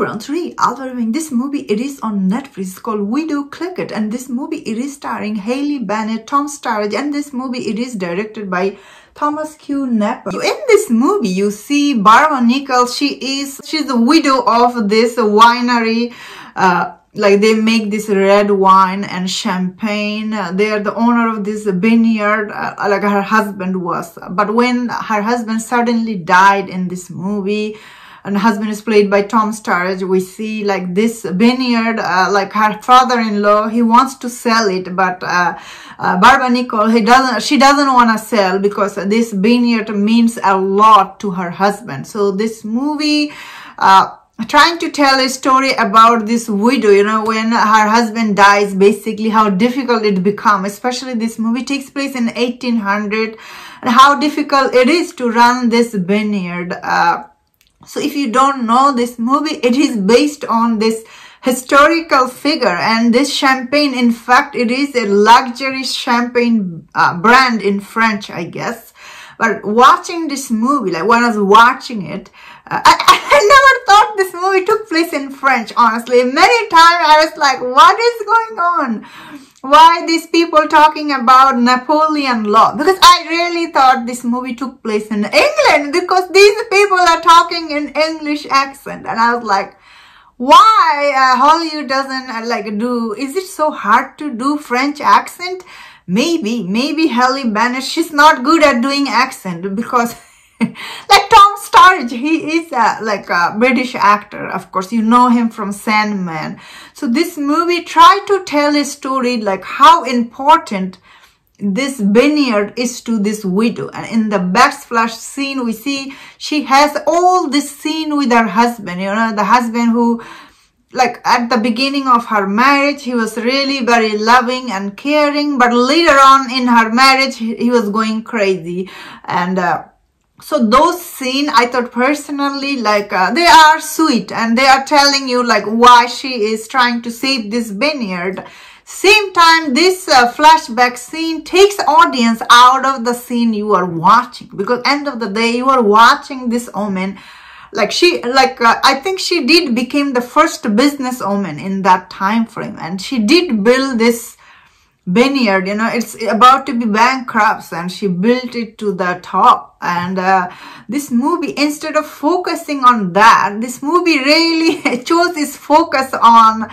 round 3, Alvaring. This movie, it is on Netflix. It's called Widow Clicquot, and this movie, it is starring Hailey Bennett, Tom Sturridge, and this movie, it is directed by Thomas Q. Nepper. So in this movie, you see Barbara Nichols. She's the widow of this winery. Like they make this red wine and champagne. They are the owner of this vineyard, like her husband was. But when her husband suddenly died in this movie, and the husband is played by Tom Sturridge, we see like this vineyard, like her father-in-law, he wants to sell it, but Barbara Nichols, she doesn't want to sell because this vineyard means a lot to her husband. So this movie, trying to tell a story about this widow, you know, when her husband dies, basically how difficult it becomes. Especially this movie takes place in 1800, and how difficult it is to run this vineyard. So if you don't know this movie, it is based on this historical figure, and this champagne, in fact, it is a luxury champagne brand in French, I guess. But watching this movie, like when I was watching it, I never thought this movie took place in French, honestly. Many times I was like, what is going on? Why these people talking about Napoleon law? Because I really thought this movie took place in England, because these people are talking in English accent. And I was like, why Hollywood doesn't like do, is it so hard to do French accent? Maybe Hailey Bennett, she's not good at doing accent, because like Tom Sturridge, he is like a British actor. Of course, you know him from Sandman. So this movie tried to tell a story like how important this vineyard is to this widow. And in the backsplash scene, we see she has all this scene with her husband, you know, the husband who, like at the beginning of her marriage, he was really very loving and caring, but later on in her marriage, he was going crazy. And so those scenes, I thought personally, like they are sweet, and they are telling you like why she is trying to save this vineyard. Same time, this flashback scene takes audience out of the scene you are watching, because end of the day, you are watching this woman. Like she, I think she did become the first businesswoman in that time frame, and she did build this vineyard, you know, it's about to be bankrupt, and she built it to the top. And this movie, instead of focusing on that, this movie really chose its focus on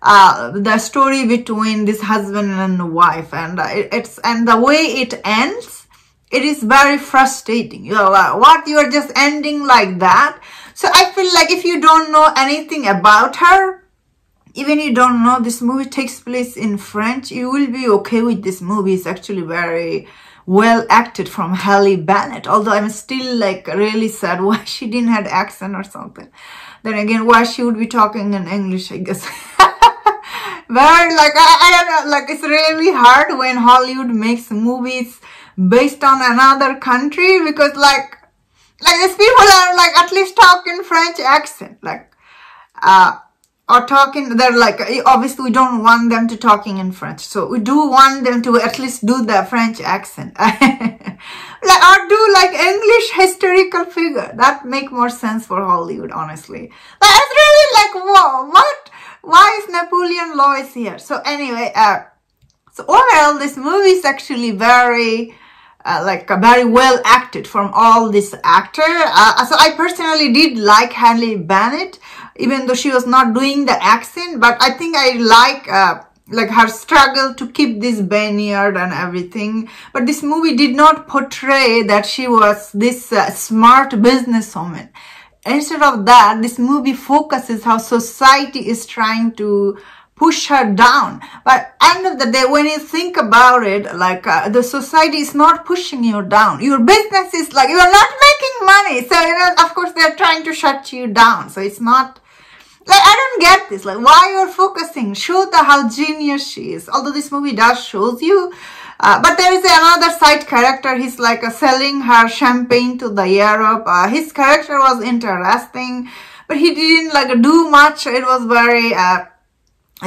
the story between this husband and wife, and and the way it ends, it is very frustrating. You know, what, you are just ending like that? So I feel like if you don't know anything about her, even you don't know this movie takes place in French, you will be okay with this movie. It's actually very well acted from Hailey Bennett. Although I'm still like really sad why she didn't have accent or something. Then again, why she would be talking in English, I guess. Very like, I don't know, like it's really hard when Hollywood makes movies based on another country, because like these people are like at least talking French accent, like or talking, they're like, obviously we don't want them to talking in French, so we do want them to at least do the French accent. Like, or do like English historical figure. That make more sense for Hollywood, honestly. But it's really like, whoa, what? Why is Napoleon law is here? So anyway, so overall this movie is actually very very well acted from all this actor. So I personally did like Hailey Bennett, even though she was not doing the accent, but I think I like her struggle to keep this vineyard and everything. But this movie did not portray that she was this smart businesswoman. Instead of that, this movie focuses how society is trying to push her down. But end of the day, when you think about it, like the society is not pushing you down. Your business is like, you are not making money. So, you know, of course, they're trying to shut you down. So it's not, like, I don't get this. Like, why you're focusing? Show how genius she is. Although this movie does shows you. But there is another side character. He's like selling her champagne to the Europe. His character was interesting, but he didn't like do much. It was very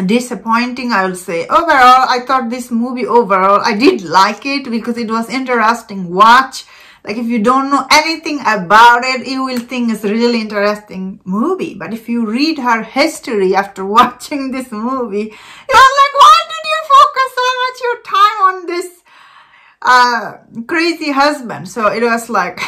disappointing, I will say. Overall, I thought this movie overall, I did like it because it was interesting watch. like if you don't know anything about it, you will think it's a really interesting movie. But if you read her history after watching this movie, you're like, why did you focus so much your time on this crazy husband? So it was like,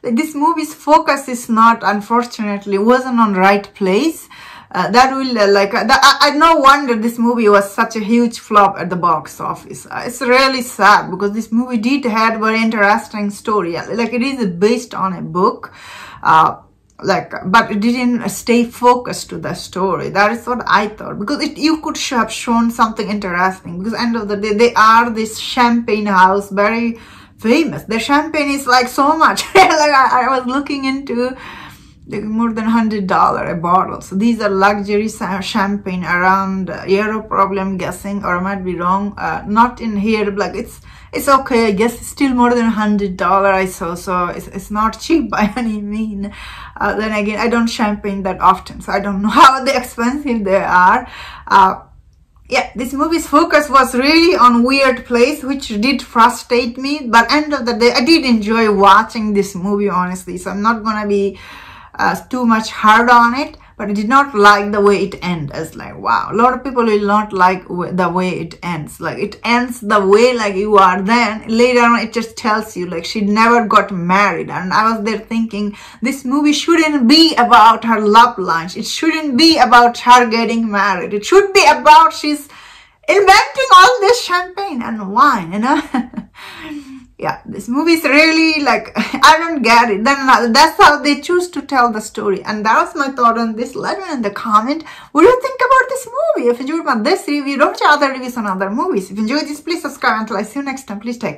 this movie's focus is not, unfortunately, wasn't on right place. That will I no wonder this movie was such a huge flop at the box office. It's really sad because this movie did have very interesting story. Like it is based on a book, but it didn't stay focused to the story. That is what I thought, because you could have shown something interesting. Because end of the day, they are this champagne house, very famous. The champagne is like so much. Like I was looking into. Like more than $100 a bottle. So these are luxury champagne around Europe, probably, I'm guessing, or I might be wrong. Not in here, like it's okay. I guess it's still more than $100 I saw, so it's not cheap by any mean. Then again, I don't champagne that often, so I don't know how expensive they are. Yeah, this movie's focus was really on weird place, which did frustrate me. But end of the day, I did enjoy watching this movie, honestly. So I'm not gonna be too much hard on it, but I did not like the way it ends. It's like, wow, a lot of people will not like the way it ends. Like it ends the way like you are, then later on it just tells you like she never got married. And I was there thinking, this movie shouldn't be about her love life. It shouldn't be about her getting married. It should be about she's inventing all this champagne and wine, you know. Yeah, this movie is really like, I don't get it. Then that's how they choose to tell the story. And that was my thought on this. Let me know in the comment, what do you think about this movie? If you enjoyed this review, don't watch other reviews on other movies. If you enjoyed this, please subscribe. Until I see you next time, please take care.